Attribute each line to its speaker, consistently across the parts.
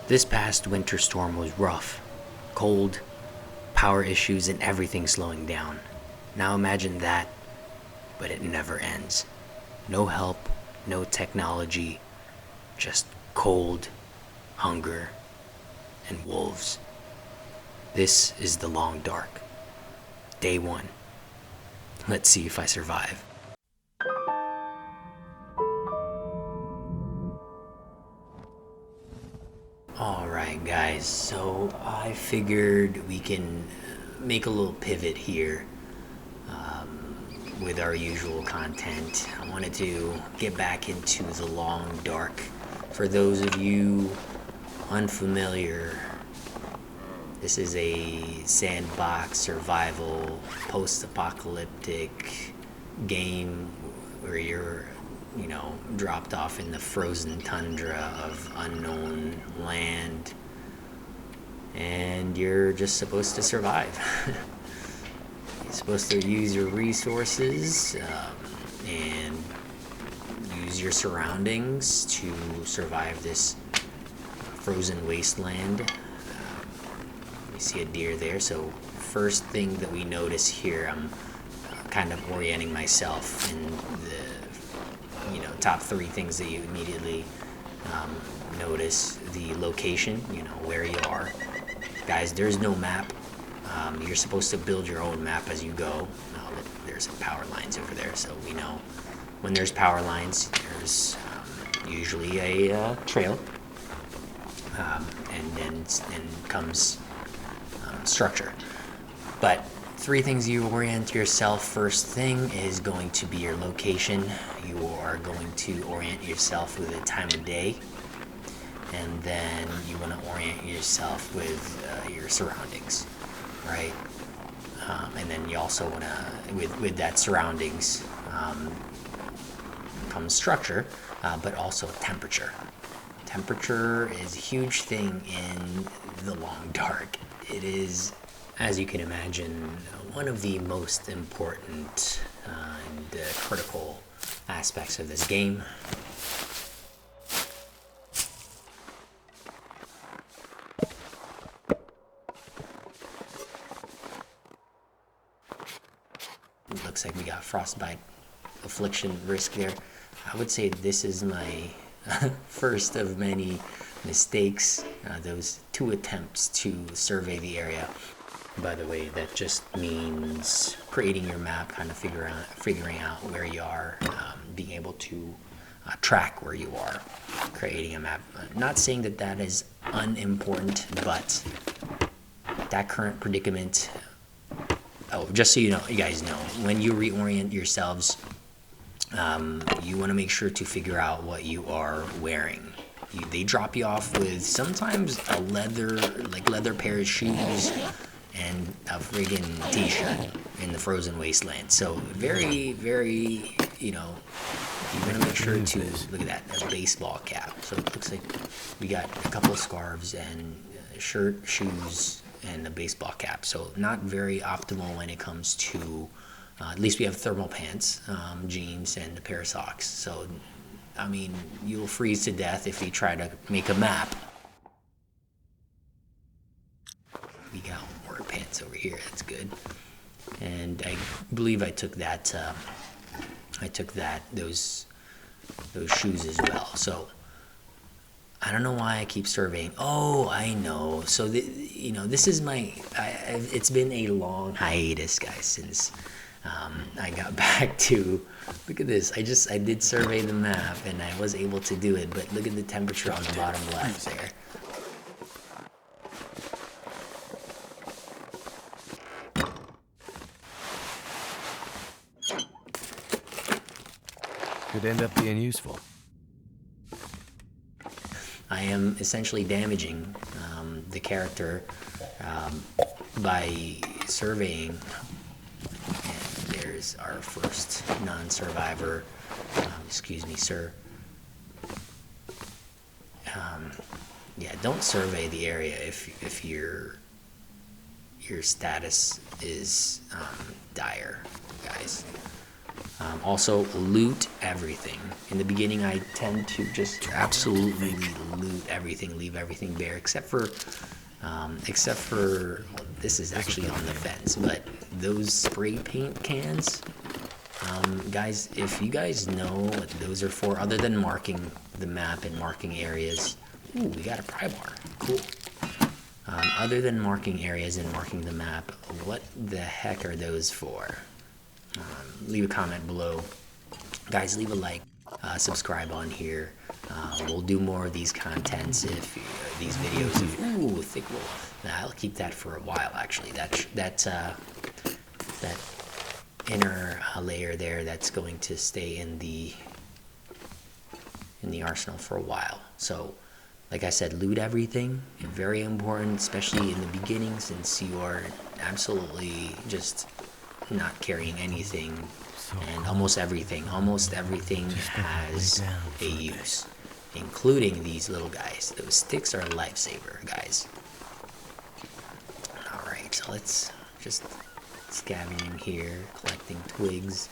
Speaker 1: This past winter storm was rough. Cold, power issues, and everything slowing down. Now imagine that, but it never ends. No help, no technology, just cold, hunger, and wolves. This is the long dark. Day 1. Let's see if I survive. Alright guys, so I figured we can make a little pivot here with our usual content. I wanted to get back into the long dark. For those of you unfamiliar, this is a sandbox survival post-apocalyptic game where you're dropped off in the frozen tundra of unknown land, and you're just supposed to survive. You're supposed to use your resources and use your surroundings to survive this frozen wasteland. We see a deer there, so first thing that we notice here, I'm kind of orienting myself in the top 3 things that you immediately notice: the location, where you are. Guys, there's no map. You're supposed to build your own map as you go. There's some power lines over there, so we know when there's power lines, there's usually a trail, and then comes structure. But 3 things you orient yourself. First thing is going to be your location. You are going to orient yourself with the time of day, and then you want to orient yourself with your surroundings, right? And then you also want to, with that surroundings, comes structure, but also temperature. Temperature is a huge thing in the long dark. It is, as you can imagine, one of the most important and critical aspects of this game. It looks like we got frostbite affliction risk there. I would say this is my first of many mistakes, those 2 attempts to survey the area. By the way, that just means creating your map, kind of figuring out where you are, being able to track where you are, creating a map. Not saying that that is unimportant, but that current predicament. Oh, just so you guys know, when you reorient yourselves, you want to make sure to figure out what you are wearing. They drop you off with sometimes a leather pair of shoes and a friggin' t-shirt in the frozen wasteland. So very, very, you want to make sure to look at that, a baseball cap. So it looks like we got a couple of scarves and a shirt, shoes, and a baseball cap. So not very optimal when it comes to, at least we have thermal pants, jeans, and a pair of socks. So, I mean, you'll freeze to death if you try to make a map. We got more pants over here. That's good. And I believe I took that. Those shoes as well. So I don't know why I keep surveying. Oh, I know. So this is my. It's been a long hiatus, guys, since I got back to. Look at this. I did survey the map and I was able to do it, but look at the temperature on the bottom left there.
Speaker 2: Could end up being useful.
Speaker 1: I am essentially damaging the character by surveying. And there's our first non-survivor. Excuse me, sir. Yeah, don't survey the area if your status is dire, guys. Also, loot everything. In the beginning, I tend to just absolutely loot everything, leave everything bare, except for well, this is actually on the fence, but those spray paint cans, guys, if you guys know what those are for, other than marking the map and marking areas. Ooh, we got a pry bar. Cool. Other than marking areas and marking the map, what the heck are those for? Leave a comment below. Guys, leave a like, subscribe on here. We'll do more of these contents if these videos. Ooh, thick wool. I'll keep that for a while. Actually, that inner layer there, that's going to stay in the arsenal for a while. So, like I said, loot everything. Very important, especially in the beginning, since you are absolutely just not carrying anything. And almost everything has a use, including these little guys. Those sticks are a lifesaver, guys. Alright, so let's just scavenging here, collecting twigs.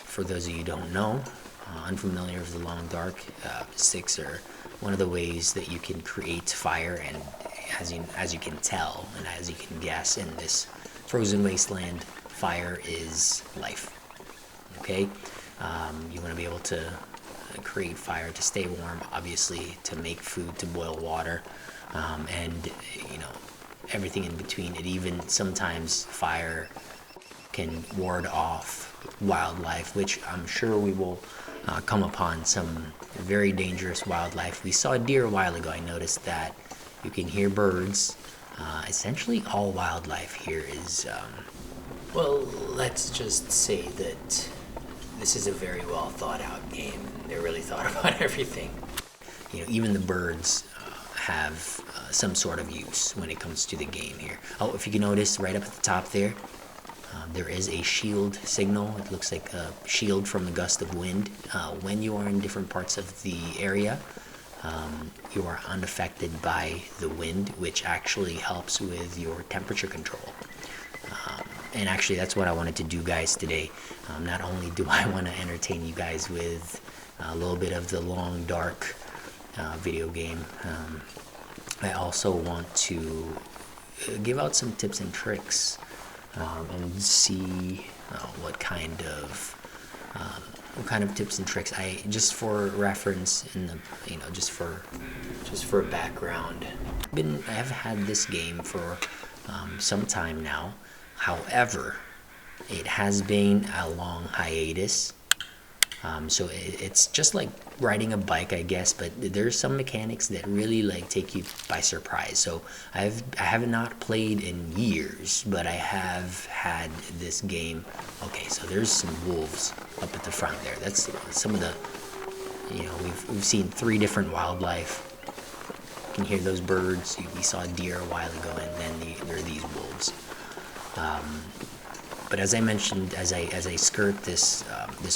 Speaker 1: For those of you who don't know, unfamiliar with the long dark, sticks are one of the ways that you can create fire, and as you can tell and as you can guess, in this frozen wasteland, fire is life. Okay, you want to be able to create fire to stay warm, obviously, to make food, to boil water, and you know, everything in between. It even sometimes fire can ward off wildlife, which I'm sure we will come upon some very dangerous wildlife. We saw a deer a while ago. I noticed that you can hear birds. Essentially all wildlife here is, well, let's just say that this is a very well thought out game. They really thought about everything. You know, even the birds have some sort of use when it comes to the game here. Oh, if you can notice right up at the top there, there is a shield signal. It looks like a shield from a gust of wind. When you are in different parts of the area, you are unaffected by the wind, which actually helps with your temperature control. And actually, that's what I wanted to do, guys, today. Not only do I want to entertain you guys with a little bit of the long dark video game, I also want to give out some tips and tricks, and see what kind of tips and tricks. I just for reference, in the just for background, I have had this game for some time now. However, it has been a long hiatus. So it's just like riding a bike, I guess, but there's some mechanics that really like take you by surprise. So I have not played in years, but I have had this game. Okay, so there's some wolves up at the front there. That's some of the, we've seen 3 different wildlife. You can hear those birds. We saw a deer a while ago, and then there are these wolves. But as I mentioned, as I skirt this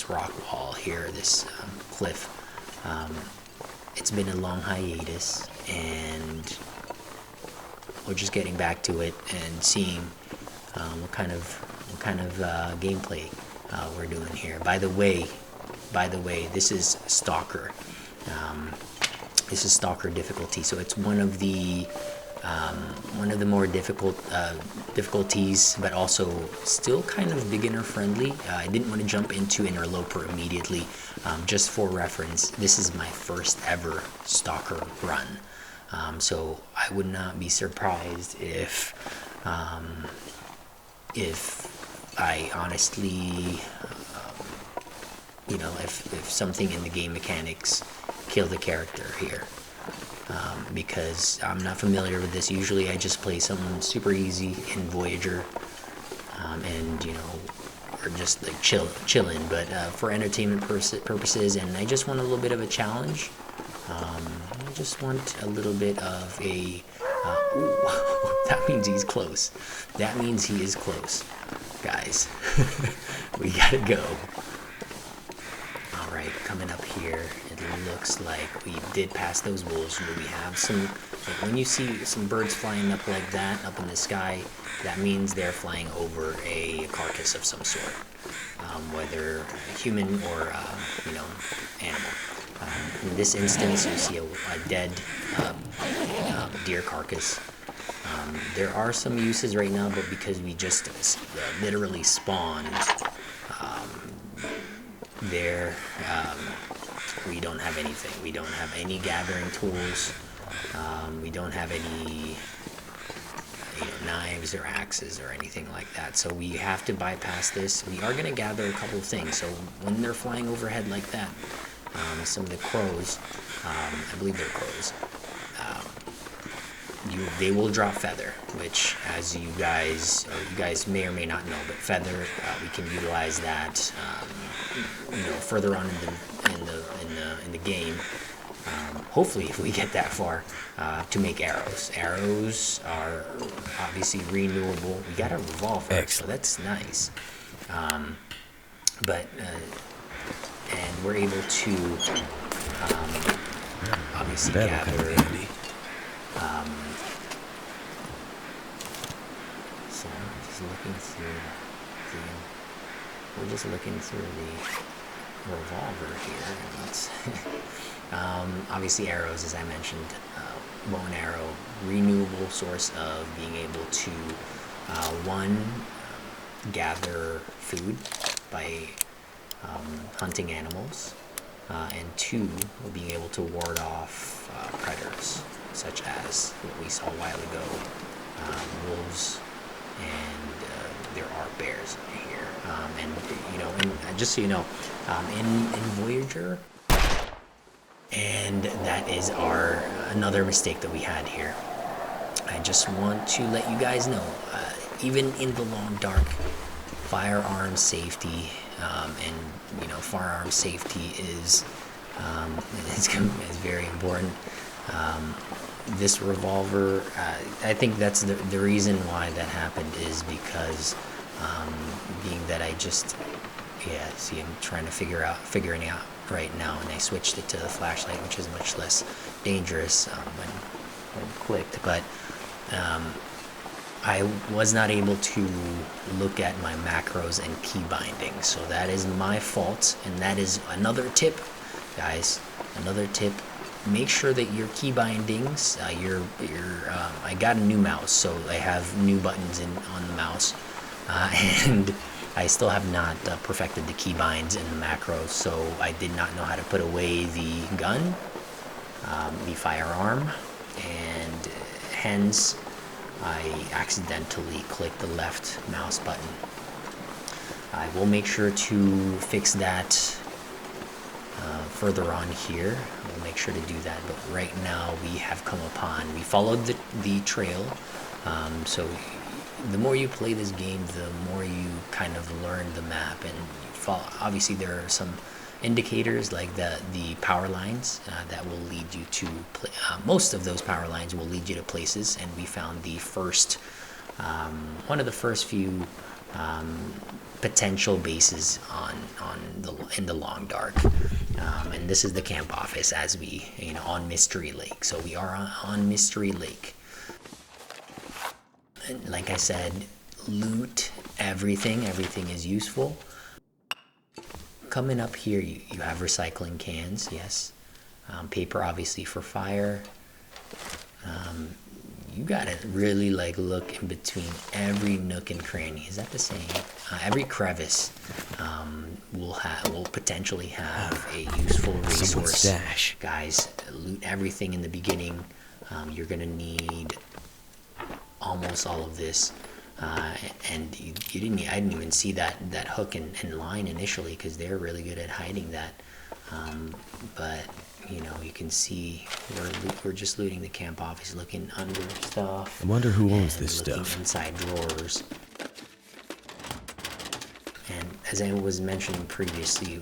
Speaker 1: rock wall here, this cliff, it's been a long hiatus, and we're just getting back to it and seeing what kind of gameplay we're doing here. By the way, this is Stalker. This is Stalker difficulty, so it's one of the more difficult difficulties, but also still kind of beginner friendly. I didn't want to jump into Interloper immediately. Just for reference, this is my first ever Stalker run, so I would not be surprised if I honestly, if something in the game mechanics kill the character here. Because I'm not familiar with this. Usually I just play something super easy in Voyager, and or just like chilling. But for entertainment purposes, and I just want a little bit of a challenge. I just want a little bit of a. Ooh, that means he's close. That means he is close, guys. We gotta go. Alright, coming up here, it looks like we did pass those wolves, but we have some Like when you see some birds flying up like that, up in the sky, that means they're flying over a carcass of some sort, whether human or animal. In this instance, you see a dead deer carcass. There are some uses right now, but because we just literally spawned there, we don't have anything. We don't have any gathering tools. We don't have any knives or axes or anything like that. So we have to bypass this. We are going to gather a couple of things. So when they're flying overhead like that, some of the crows, I believe they're crows, they will drop feather, which, as you guys may or may not know, but feather, we can utilize that further on in the game. Hopefully, if we get that far, to make arrows. Arrows are obviously renewable. We got a revolver,
Speaker 2: Excellent.
Speaker 1: so that's nice. And we're able to obviously
Speaker 2: That'll
Speaker 1: gather.
Speaker 2: come in handy.
Speaker 1: So we're just looking through the revolver here. And it's obviously arrows, as I mentioned, bow and arrow, renewable source of being able to gather food by hunting animals, and 2, being able to ward off predators, such as what we saw a while ago, wolves, and there are bears here. And just so you know, in Voyager, and that is another mistake that we had here. I just want to let you guys know, even in the long dark, firearm safety, and firearm safety is very important. This revolver, I think that's the reason why that happened, is because being that I just see, I'm trying to figuring out right now, and I switched it to the flashlight, which is much less dangerous when clicked, but I was not able to look at my macros and key binding, so that is my fault. And that is another tip, guys, another tip. Make sure that your key bindings, I got a new mouse, so I have new buttons on the mouse, and I still have not perfected the key binds in the macros, so I did not know how to put away the gun, the firearm, and hence I accidentally clicked the left mouse button. I will make sure to fix that further on here. We'll make sure to do that, but right now we followed the trail, so the more you play this game, the more you kind of learn the map, and obviously there are some indicators like the power lines that will lead you to most of those power lines will lead you to places, and we found the first one of the first few potential bases in the long dark, and this is the camp office as we on Mystery Lake. So we are on Mystery Lake, and like I said, loot everything is useful. Coming up here, you have recycling cans, yes. Paper, obviously, for fire. You gotta really look in between every nook and cranny. Is that the saying? Every crevice will potentially have a useful resource.
Speaker 2: Stash.
Speaker 1: Guys, loot everything in the beginning. You're gonna need almost all of this. And I didn't even see that hook and line initially, because they're really good at hiding that. But you can see we're just looting the camp office, looking under stuff.
Speaker 2: I wonder who owns
Speaker 1: and
Speaker 2: this
Speaker 1: looking
Speaker 2: stuff.
Speaker 1: inside drawers. And as I was mentioning previously,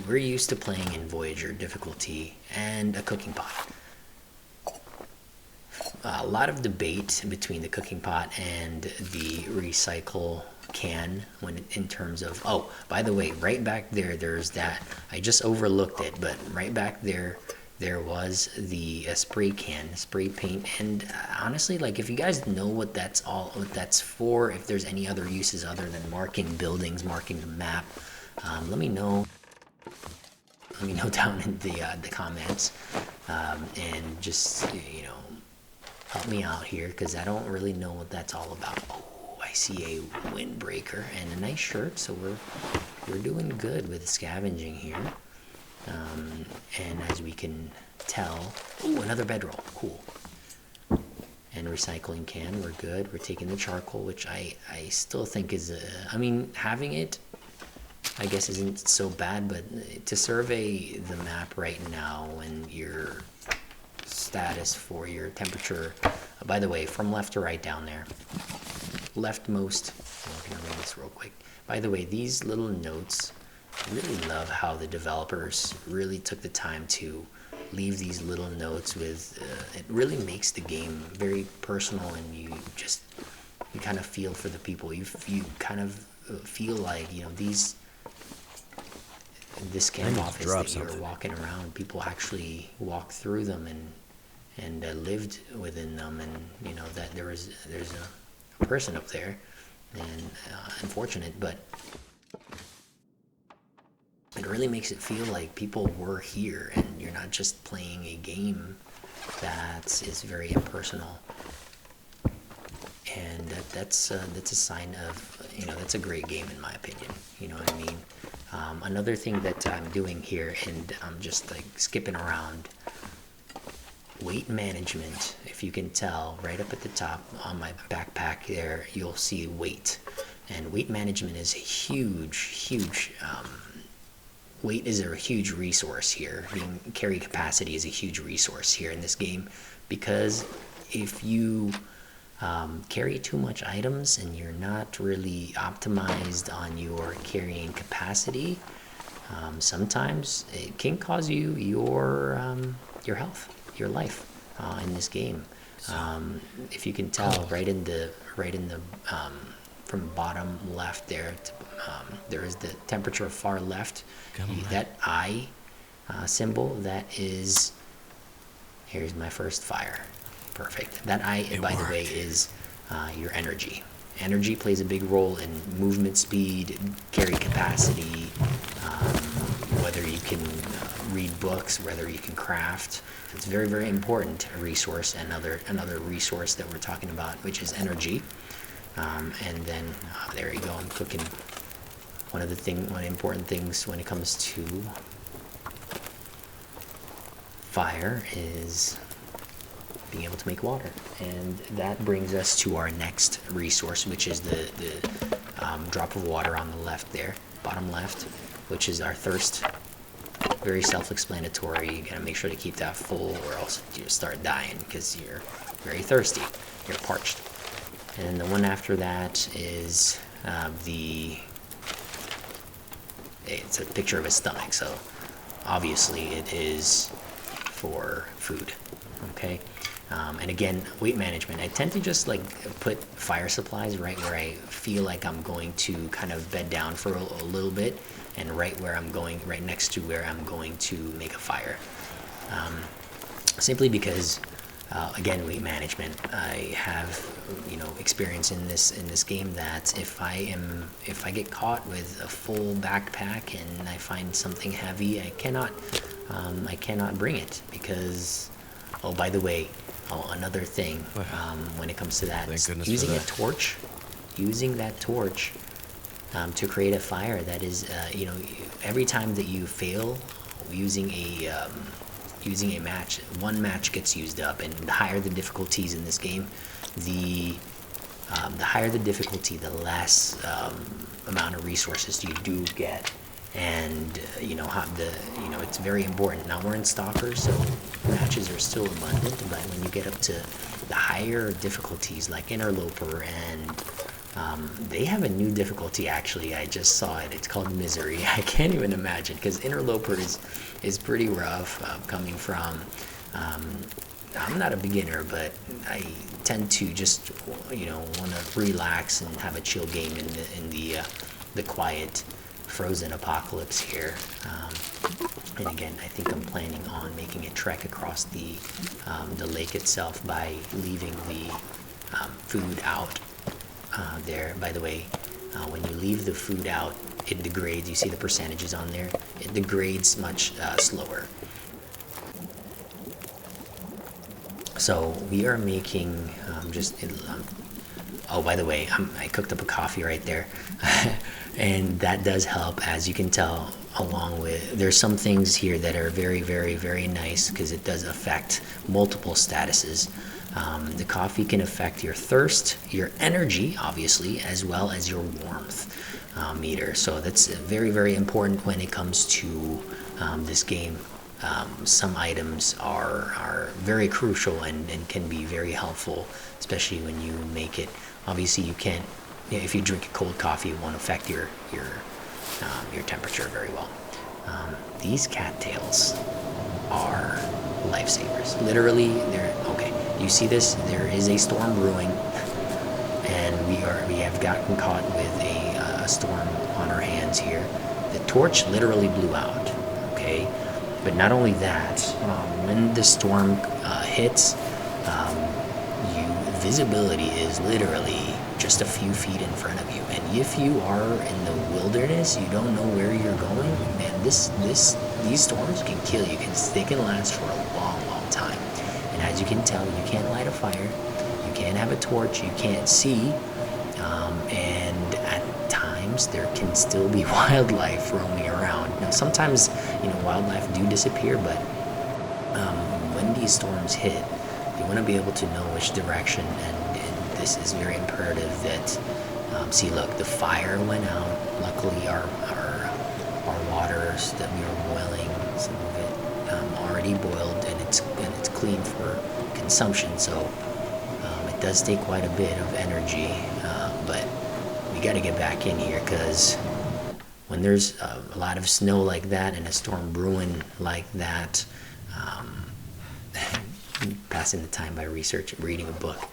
Speaker 1: we're used to playing in Voyager difficulty and a cooking pot. A lot of debate between the cooking pot and the recycle can in terms of, oh, by the way, right back there's that, I just overlooked it, but right back there there was the spray can, spray paint, and honestly, like if you guys know what that's for, if there's any other uses other than marking buildings, marking the map, let me know. Let me know down in the comments, and just help me out here because I don't really know what that's all about. Oh, I see a windbreaker and a nice shirt, so we're doing good with scavenging here. And as we can tell, ooh, another bedroll, cool. And recycling can, we're good. We're taking the charcoal, which I still think is, I mean, having it, I guess isn't so bad, but to survey the map right now and your status for your temperature, by the way, from left to right down there, leftmost, I'm gonna read this real quick. By the way, these little notes, I really love how the developers really took the time to leave these little notes with, it really makes the game very personal, and you kind of feel for the people. You kind of feel like, this camp office that you're walking around, people actually walk through them and lived within them, and that there's a person up there, and unfortunate, but it really makes it feel like people were here and you're not just playing a game that is very impersonal. And that's a sign of, that's a great game in my opinion. You know what I mean? Another thing that I'm doing here, and I'm just like skipping around, weight management. If you can tell, right up at the top on my backpack there, you'll see weight. And weight management is a huge, weight is a huge resource here. Carry capacity is a huge resource here in this game, because if you carry too much items and you're not really optimized on your carrying capacity, sometimes it can cause you your health, your life in this game. If you can tell, right in the from bottom left there, there is the temperature far left. That I symbol, that is, here's my first fire. Perfect. That by the way, is your energy. Energy plays a big role in movement speed, carry capacity, whether you can read books, whether you can craft. It's a very, very important resource. Another resource that we're talking about, which is energy. And then there you go. I'm cooking. One of the important things when it comes to fire is being able to make water, and that brings us to our next resource, which is the drop of water on the left there, bottom left, which is our thirst. Very self-explanatory. You gotta make sure to keep that full, or else you start dying because you're very thirsty. You're parched. And then the one after that is it's a picture of a stomach, so obviously it is for food. Okay. And again, weight management. I tend to just like put fire supplies right where I feel like I'm going to kind of bed down for a little bit, and right next to where I'm going to make a fire. Simply because, again, weight management. I have, experience in this game that if I get caught with a full backpack and I find something heavy, I cannot bring it because, oh, by the way, another thing, when it comes to that, using that torch to create a fire, that is, every time that you fail using a match, one match gets used up, and the higher the difficulties in this game, the higher the difficulty, the less amount of resources you do get. And it's very important. Now we're in Stalkers, so matches are still abundant, but when you get up to the higher difficulties like Interloper, and they have a new difficulty, actually. I just saw it. It's called Misery. I can't even imagine, because Interloper is pretty rough, coming from, I'm not a beginner, but I tend to just want to relax and have a chill game in the quiet frozen apocalypse here. And again, I think I'm planning on making a trek across the lake itself by leaving the food out there. By the way, when you leave the food out, it degrades. You see the percentages on there? It degrades much slower. So we are making oh, by the way, I cooked up a coffee right there. And that does help, as you can tell, along with, there's some things here that are very, very, very nice because it does affect multiple statuses. The coffee can affect your thirst, your energy, obviously, as well as your warmth meter. So that's very, very important when it comes to this game. Some items are very crucial and can be very helpful, especially when you make it. Obviously, you can't. If you drink a cold coffee, it won't affect your temperature very well. These cattails are lifesavers. Literally, they're okay. You see this? There is a storm brewing, and we have gotten caught with a storm on our hands here. The torch literally blew out. Okay. But not only that, when the storm hits, visibility is literally just a few feet in front of you. And if you are in the wilderness, you don't know where you're going, man, these storms can kill you. They can last for a long, long time. And as you can tell, you can't light a fire, you can't have a torch, you can't see, and at times there can still be wildlife roaming around. Now, sometimes, wildlife do disappear, but when these storms hit, you want to be able to know which direction, and this is very imperative that, see, look, the fire went out. Luckily, our waters that we were boiling, some of it already boiled, and it's clean for consumption, so it does take quite a bit of energy, but we got to get back in here, because when there's a lot of snow like that and a storm brewing like that, passing the time by reading a book.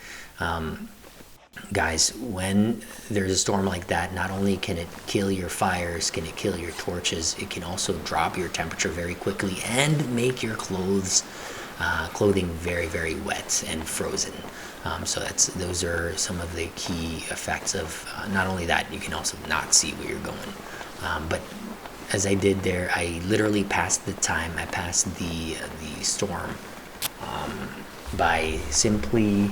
Speaker 1: Guys, when there's a storm like that, not only can it kill your fires, can it kill your torches, it can also drop your temperature very quickly and make your clothing very, very wet and frozen. So those are some of the key effects of not only that, you can also not see where you're going. But as I did there, I literally passed the time. I passed the storm by simply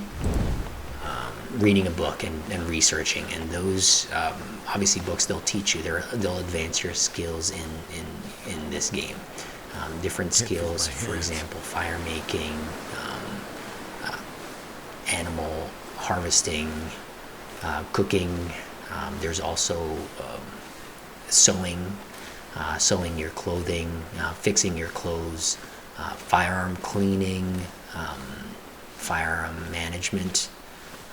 Speaker 1: reading a book and researching. And those obviously books, they'll teach you. They'll advance your skills in this game. Different skills, for example, fire making, animal harvesting, cooking. There's also sewing your clothing, fixing your clothes, firearm cleaning, firearm management.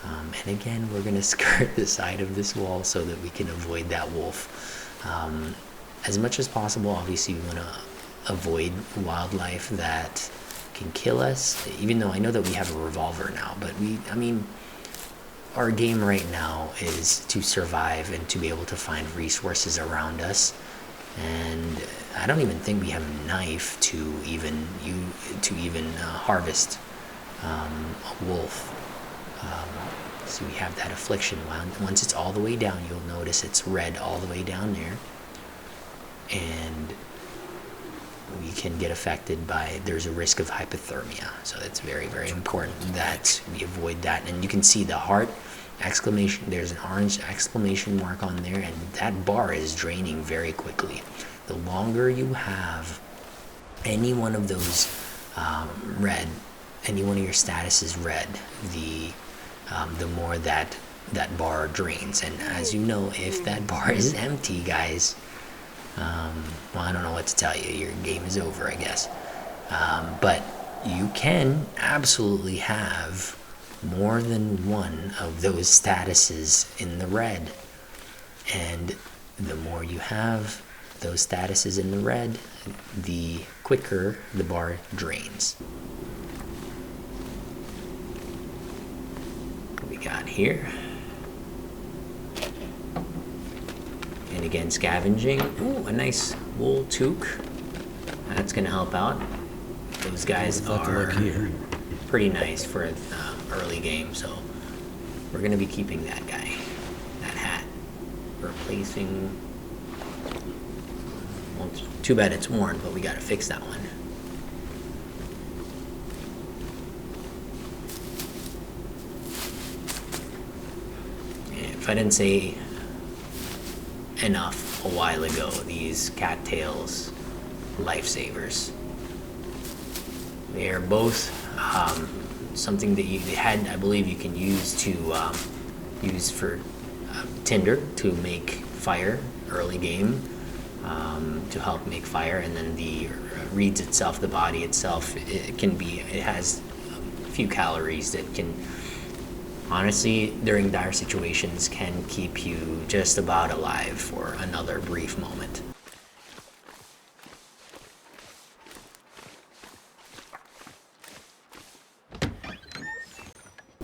Speaker 1: And again, we're going to skirt the side of this wall so that we can avoid that wolf. As much as possible, obviously, we want to avoid wildlife that can kill us, even though I know that we have a revolver now, but our game right now is to survive and to be able to find resources around us. And I don't even think we have a knife to even harvest a wolf. So we have that affliction. Once it's all the way down, you'll notice it's red all the way down there, and we can get affected by, there's a risk of hypothermia. So it's very, very important that we avoid that. And you can see the heart exclamation, there's an orange exclamation mark on there, and that bar is draining very quickly. The longer you have any one of those red, any one of your statuses red, the more that bar drains. And as you know, if that bar is empty, guys, well, I don't know what to tell you. Your game is over, I guess. But you can absolutely have more than one of those statuses in the red. And the more you have those statuses in the red, the quicker the bar drains. What we got here? And again, scavenging. Ooh, a nice wool toque. That's gonna help out. Those guys are pretty nice for an early game, so we're gonna be keeping that guy, that hat. Replacing. Well, it's too bad it's worn, but we gotta fix that one. If I didn't say enough a while ago, these cattails, lifesavers. They are both something that you had, I believe, you can use to use for tinder to make fire early game, to help make fire, and then the reeds itself, the body itself, it has a few calories that can, honestly, during dire situations, can keep you just about alive for another brief moment.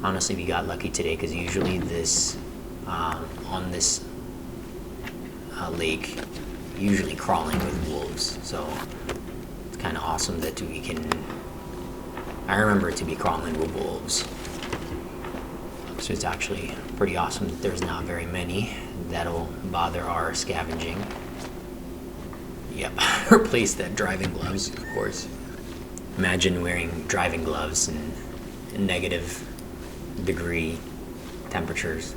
Speaker 1: Honestly, we got lucky today because usually this, on this lake, usually crawling with wolves. So it's kind of awesome that we can, I remember it to be crawling with wolves. So it's actually pretty awesome that there's not very many that'll bother our scavenging. Yep, replace that driving gloves, of course. Imagine wearing driving gloves in negative degree temperatures.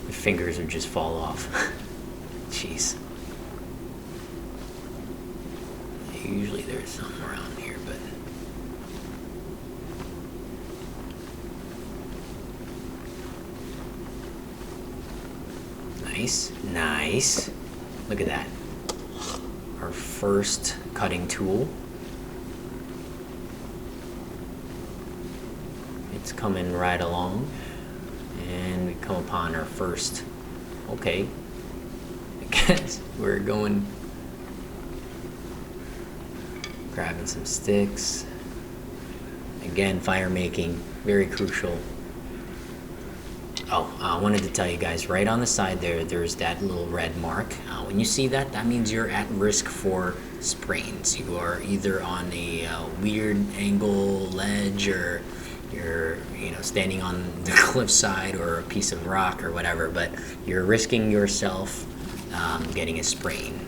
Speaker 1: Your fingers would just fall off. Jeez. Usually there's some around here, but nice. Look at that. Our first cutting tool. It's coming right along, and we come upon our first. Okay, I guess we're going, grabbing some sticks. Again, fire making, very crucial. Oh, I wanted to tell you guys, right on the side there's that little red mark. When you see that, that means you're at risk for sprains. You are either on a weird angle ledge, or you're standing on the cliffside or a piece of rock or whatever, but you're risking yourself getting a sprain.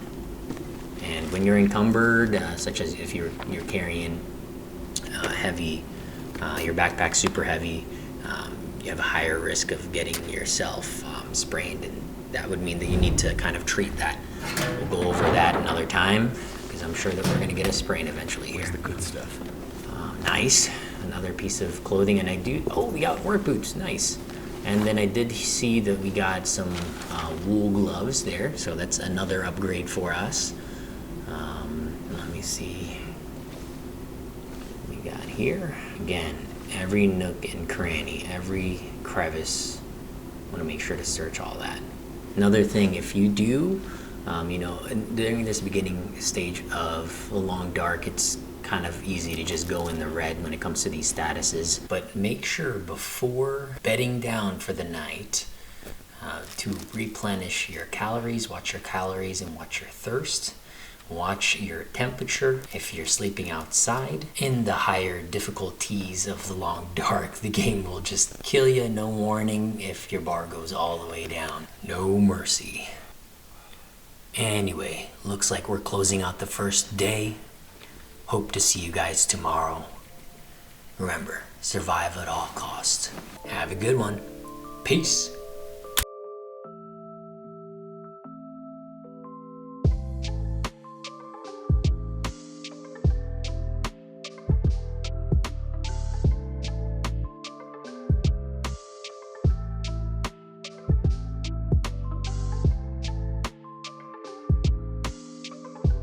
Speaker 1: And when you're encumbered, such as if you're carrying heavy, your backpack's super heavy, you have a higher risk of getting yourself sprained, and that would mean that you need to kind of treat that. We'll go over that another time, because I'm sure that we're going to get a sprain eventually here.
Speaker 2: Where's the good stuff?
Speaker 1: Nice. Another piece of clothing, and we got work boots. Nice. And then I did see that we got some wool gloves there, so that's another upgrade for us. Let me see. We got here again. Every nook and cranny, every crevice. I want to make sure to search all that. Another thing, if you do, during this beginning stage of a long dark, it's kind of easy to just go in the red when it comes to these statuses. But make sure before bedding down for the night to replenish your calories, watch your calories and watch your thirst. Watch your temperature if you're sleeping outside. In the higher difficulties of the long dark, the game will just kill you, no warning, if your bar goes all the way down. No mercy. Anyway, looks like we're closing out the first day. Hope to see you guys tomorrow. Remember, survive at all costs. Have a good one. Peace.